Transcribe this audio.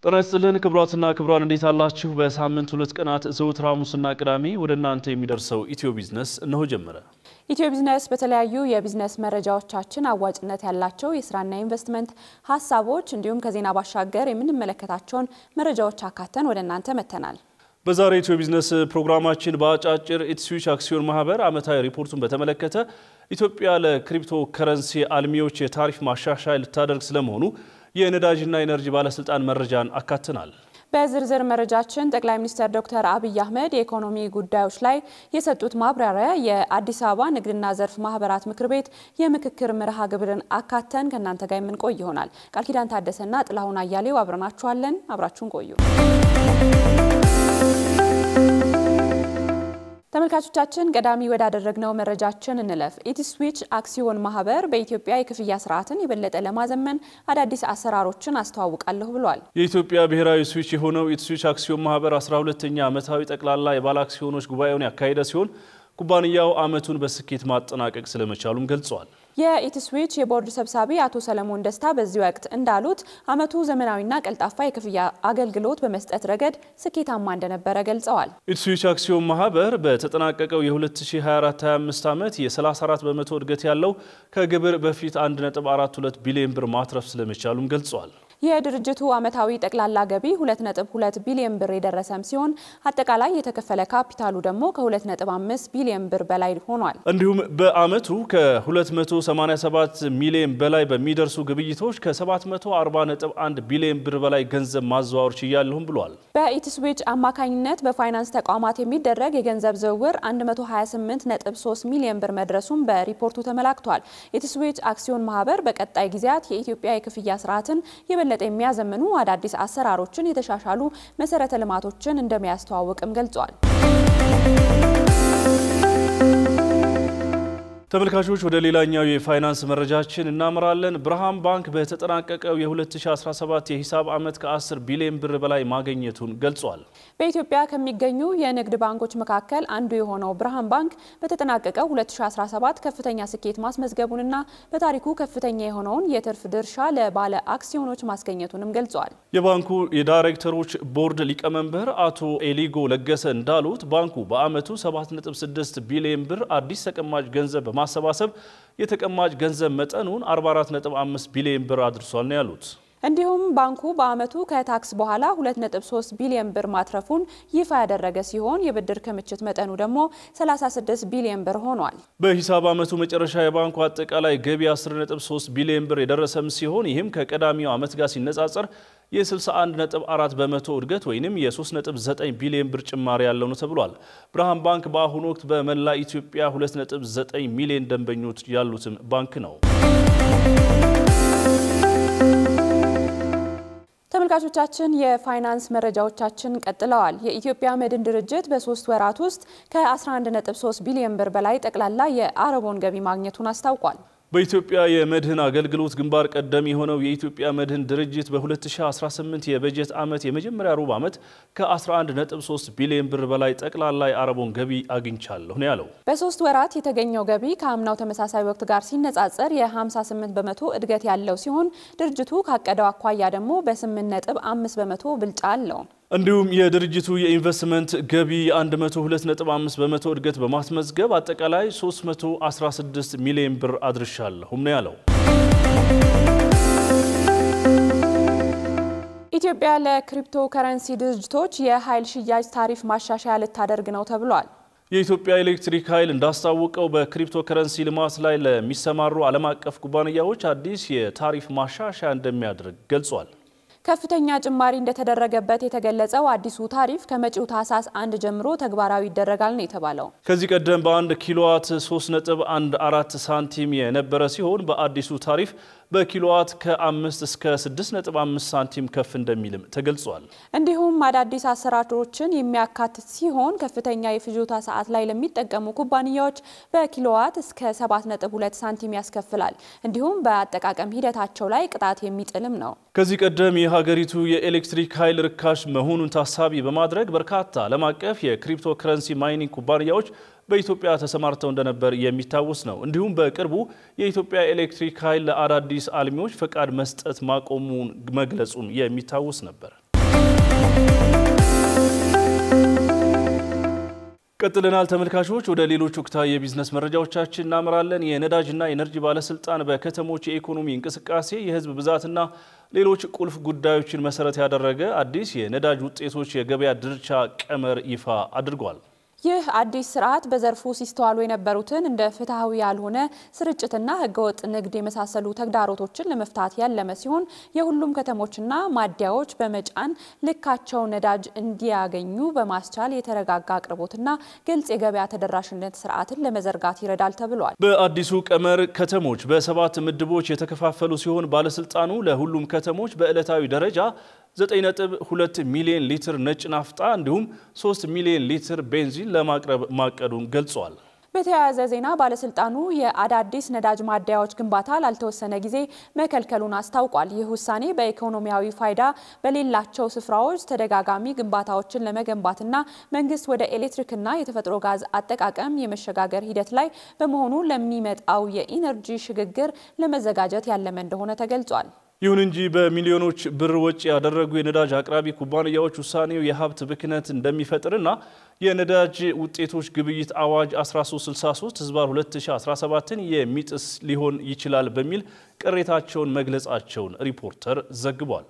ጤና ይስጥልን ክቡራትና ክቡራን እንዴት አላችሁ? በሳምንት ሁለት ቀናት ዘወትር ሐሙስና ቅዳሜ ወደ እናንተ የሚደርሰው ኢትዮ ቢዝነስ እነሆ ጀመረ። ኢትዮ ቢዝነስ በተለያዩ የቢዝነስ መረጃዎቻችን አዋጭነት ያላቸው የስራና ኢንቨስትመንት ሐሳቦች እንዲሁም ከዜና ባሻገር የምንመለከታቸውን መረጃዎች አካተን ወደ እናንተ መተናል። በዛሬ ኢትዮ ቢዝነስ ፕሮግራማችን በአጫጭር ኢትስዊች አክሲዮን ማህበር ዓመታዊ ሪፖርቱን በተመለከተ ኢትዮጵያ ለክሪፕቶ ከረንሲ አልሚዎች የታሪፍ ማሻሻያ ልታደርግ ስለመሆኑ የነዳጅና ኢነርጂ ባለስልጣን መረጃን አካተናል። በዝርዝር መረጃችን ጠቅላይ ሚኒስትር ዶክተር አብይ አህመድ የኢኮኖሚ ጉዳዮች ላይ የሰጡት ማብራሪያ የአዲስ አበባ ንግድና ዘርፍ ማህበራት ምክር ቤት የምክክር መርሃ ግብርን አካተን ከናንተ ጋር የምንቆይ ይሆናል። ቃልኪዳን ታደሰና ጥላሁን አያሌው አብረናችኋለን። አብራችሁን ቆዩ። ተመልካቾቻችን ቀዳሚ ወዳደረግነው መረጃችን እንለፍ። ኢትስዊች አክሲዮን ማህበር በኢትዮጵያ የክፍያ ስርዓትን የበለጠ ለማዘመን አዳዲስ አሰራሮችን አስተዋውቃለሁ ብሏል። የኢትዮጵያ ብሔራዊ ስዊች የሆነው ኢትስዊች አክሲዮን ማህበር 12ኛ ዓመታዊ ጠቅላላ የባለ አክሲዮኖች ጉባኤውን ያካሄደ ሲሆን ኩባንያው ዓመቱን በስኬት ማጠናቀቅ ስለመቻሉም ገልጿል። የኢትስዊች የቦርድ ሰብሳቢ አቶ ሰለሞን ደስታ በዚህ ወቅት እንዳሉት ዓመቱ ዘመናዊና ቀልጣፋ የክፍያ አገልግሎት በመስጠት ረገድ ስኬታማ እንደነበረ ገልጸዋል። ኢትስዊች አክሲዮን ማህበር በተጠናቀቀው የ2024-25 ዓመት የ34% እድገት ያለው ከግብር በፊት 1.42 ቢሊዮን ብር ማትረፍ ስለመቻሉም ገልጿል። የድርጅቱ ዓመታዊ ጠቅላላ ገቢ 2.2 ቢሊዮን ብር የደረሰም ሲሆን አጠቃላይ የተከፈለ ካፒታሉ ደግሞ ከ2.5 ቢሊዮን ብር በላይ ሆኗል። እንዲሁም በአመቱ ከ287 ሚሊዮን በላይ በሚደርሱ ግብይቶች ከ740.1 ቢሊዮን ብር በላይ ገንዘብ ማዘዋወር ችያለሁም ብሏል። በኢትስዊች አማካኝነት በፋይናንስ ተቋማት የሚደረግ የገንዘብ ዝውውር 128.3 ሚሊዮን ብር መድረሱም በሪፖርቱ ተመላክቷል። ኢትስዊች አክሲዮን ማህበር በቀጣይ ጊዜያት የኢትዮጵያ የክፍያ ስርዓትን የበለጠ የሚያዘምኑ አዳዲስ አሰራሮችን የተሻሻሉ መሰረተ ልማቶችን እንደሚያስተዋውቅም ገልጿል። ተመልካቾች ወደ ሌላኛው የፋይናንስ መረጃችን እናመራለን። ብርሃን ባንክ በተጠናቀቀው የ2017 የሂሳብ ዓመት ከ10 ቢሊዮን ብር በላይ ማግኘቱን ገልጿል። በኢትዮጵያ ከሚገኙ የንግድ ባንኮች መካከል አንዱ የሆነው ብርሃን ባንክ በተጠናቀቀው 2017 ከፍተኛ ስኬት ማስመዝገቡንና በታሪኩ ከፍተኛ የሆነውን የትርፍ ድርሻ ለባለ አክሲዮኖች ማስገኘቱንም ገልጿል። የባንኩ የዳይሬክተሮች ቦርድ ሊቀመንበር አቶ ኤሊጎ ለገሰ እንዳሉት ባንኩ በአመቱ 7.6 ቢሊዮን ብር አዲስ ተቀማጭ ገንዘብ ማሰባሰብ የተቀማጭ ገንዘብ መጠኑን 44.5 ቢሊዮን ብር አድርሷል ነው ያሉት። እንዲሁም ባንኩ በአመቱ ከታክስ በኋላ 2.3 ቢሊዮን ብር ማትረፉን ይፋ ያደረገ ሲሆን የብድር ክምችት መጠኑ ደግሞ 36 ቢሊዮን ብር ሆኗል። በሂሳብ ዓመቱ መጨረሻ የባንኩ አጠቃላይ ገቢ 10.3 ቢሊዮን ብር የደረሰም ሲሆን ይህም ከቀዳሚው ዓመት ጋር ሲነጻጸር የ61.4 በመቶ እድገት ወይንም የ3.9 ቢሊዮን ብር ጭማሪ ያለው ነው ተብሏል። ብርሃን ባንክ በአሁኑ ወቅት በመላ ኢትዮጵያ 2.9 ሚሊዮን ደንበኞች ያሉትም ባንክ ነው። ተመልካቾቻችን የፋይናንስ መረጃዎቻችን ቀጥለዋል። የኢትዮጵያ መድን ድርጅት በ3 ወራት ውስጥ ከ11.3 ቢሊዮን ብር በላይ ጠቅላላ የአረቦን ገቢ ማግኘቱን አስታውቋል። በኢትዮጵያ የመድህን አገልግሎት ግንባር ቀደም የሆነው የኢትዮጵያ መድህን ድርጅት በ2018 የበጀት ዓመት የመጀመሪያ ሩብ ዓመት ከ11.3 ቢሊዮን ብር በላይ ጠቅላላ የአረቦን ገቢ አግኝቻለሁ ነው ያለው። በ3 ወራት የተገኘው ገቢ ከአምናው ተመሳሳይ ወቅት ጋር ሲነጻጸር የ58 በመቶ እድገት ያለው ሲሆን ድርጅቱ ካቀደው አኳያ ደግሞ በ8.5 በመቶ ብልጫ አለው። እንዲሁም የድርጅቱ የኢንቨስትመንት ገቢ 102.5 በመቶ እድገት በማስመዝገብ አጠቃላይ 316 ሚሊዮን ብር አድርሻለሁም ነው ያለው። ኢትዮጵያ ለክሪፕቶ ከረንሲ ድርጅቶች የኃይል ሽያጭ ታሪፍ ማሻሻያ ልታደርግ ነው ተብሏል። የኢትዮጵያ ኤሌክትሪክ ኃይል እንዳስታወቀው በክሪፕቶ ከረንሲ ልማት ላይ ለሚሰማሩ ዓለም አቀፍ ኩባንያዎች አዲስ የታሪፍ ማሻሻያ እንደሚያደርግ ገልጿል። ከፍተኛ ጭማሪ እንደተደረገበት የተገለጸው አዲሱ ታሪፍ ከመጪው ታህሳስ 1 ጀምሮ ተግባራዊ ይደረጋል ነው የተባለው። ከዚህ ቀደም በ1 ኪሎዋት 3.14 ሳንቲም የነበረ ሲሆን በአዲሱ ታሪፍ በኪሎዋት ከ5 እስከ 6.5 ሳንቲም ከፍ እንደሚልም ተገልጿል። እንዲሁም አዳዲስ አሰራሮችን የሚያካትት ሲሆን ከፍተኛ የፍጆታ ሰዓት ላይ ለሚጠቀሙ ኩባንያዎች በኪሎዋት እስከ 7.2 ሳንቲም ያስከፍላል። እንዲሁም በአጠቃቀም ሂደታቸው ላይ ቅጣት የሚጥልም ነው። ከዚህ ቀደም የሀገሪቱ የኤሌክትሪክ ኃይል ርካሽ መሆኑን ታሳቢ በማድረግ በርካታ ዓለም አቀፍ የክሪፕቶ ከረንሲ ማይኒንግ ኩባንያዎች በኢትዮጵያ ተሰማርተው እንደነበር የሚታወስ ነው። እንዲሁም በቅርቡ የኢትዮጵያ ኤሌክትሪክ ኃይል ለአዳዲስ አልሚዎች ፈቃድ መስጠት ማቆሙን መግለጹም የሚታወስ ነበር። ቀጥለናል ተመልካቾች ወደ ሌሎች ወቅታዊ የቢዝነስ መረጃዎቻችን እናመራለን። የነዳጅና ኢነርጂ ባለስልጣን በከተሞች የኢኮኖሚ እንቅስቃሴ የህዝብ ብዛትና ሌሎች ቁልፍ ጉዳዮችን መሰረት ያደረገ አዲስ የነዳጅ ውጤቶች የገበያ ድርሻ ቀመር ይፋ አድርጓል። ይህ አዲስ ስርዓት በዘርፉ ሲስተዋሉ የነበሩትን እንደ ፍትሃዊ ያልሆነ ስርጭትና ህገወጥ ንግድ የመሳሰሉ ተግዳሮቶችን ለመፍታት ያለመ ሲሆን የሁሉም ከተሞችና ማደያዎች በመጫን ልካቸው ነዳጅ እንዲያገኙ በማስቻል የተረጋጋ አቅርቦትና ግልጽ የገበያ ተደራሽነት ስርዓትን ለመዘርጋት ይረዳል ተብሏል። በአዲሱ ቀመር ከተሞች በ7 ምድቦች የተከፋፈሉ ሲሆን ባለስልጣኑ ለሁሉም ከተሞች በዕለታዊ ደረጃ 9.2 ሚሊዮን ሊትር ነጭ ናፍጣ እንዲሁም 3 ሚሊዮን ሊትር ቤንዚን ለማቅረብ ማቀዱን ገልጿል። በተያያዘ ዜና ባለስልጣኑ የአዳዲስ ነዳጅ ማደያዎች ግንባታ ላልተወሰነ ጊዜ መከልከሉን አስታውቋል። ይህ ውሳኔ በኢኮኖሚያዊ ፋይዳ በሌላቸው ስፍራዎች ተደጋጋሚ ግንባታዎችን ለመገንባትና መንግስት ወደ ኤሌክትሪክና የተፈጥሮ ጋዝ አጠቃቀም የመሸጋገር ሂደት ላይ በመሆኑ ለሚመጣው የኢነርጂ ሽግግር ለመዘጋጀት ያለመ እንደሆነ ተገልጿል። ይሁን እንጂ በሚሊዮኖች ብር ወጪ ያደረጉ የነዳጅ አቅራቢ ኩባንያዎች ውሳኔው የሀብት ብክነት እንደሚፈጥርና የነዳጅ ውጤቶች ግብይት አዋጅ 1363/2017ን የሚጥስ ሊሆን ይችላል በሚል ቅሬታቸውን መግለጻቸውን ሪፖርተር ዘግቧል።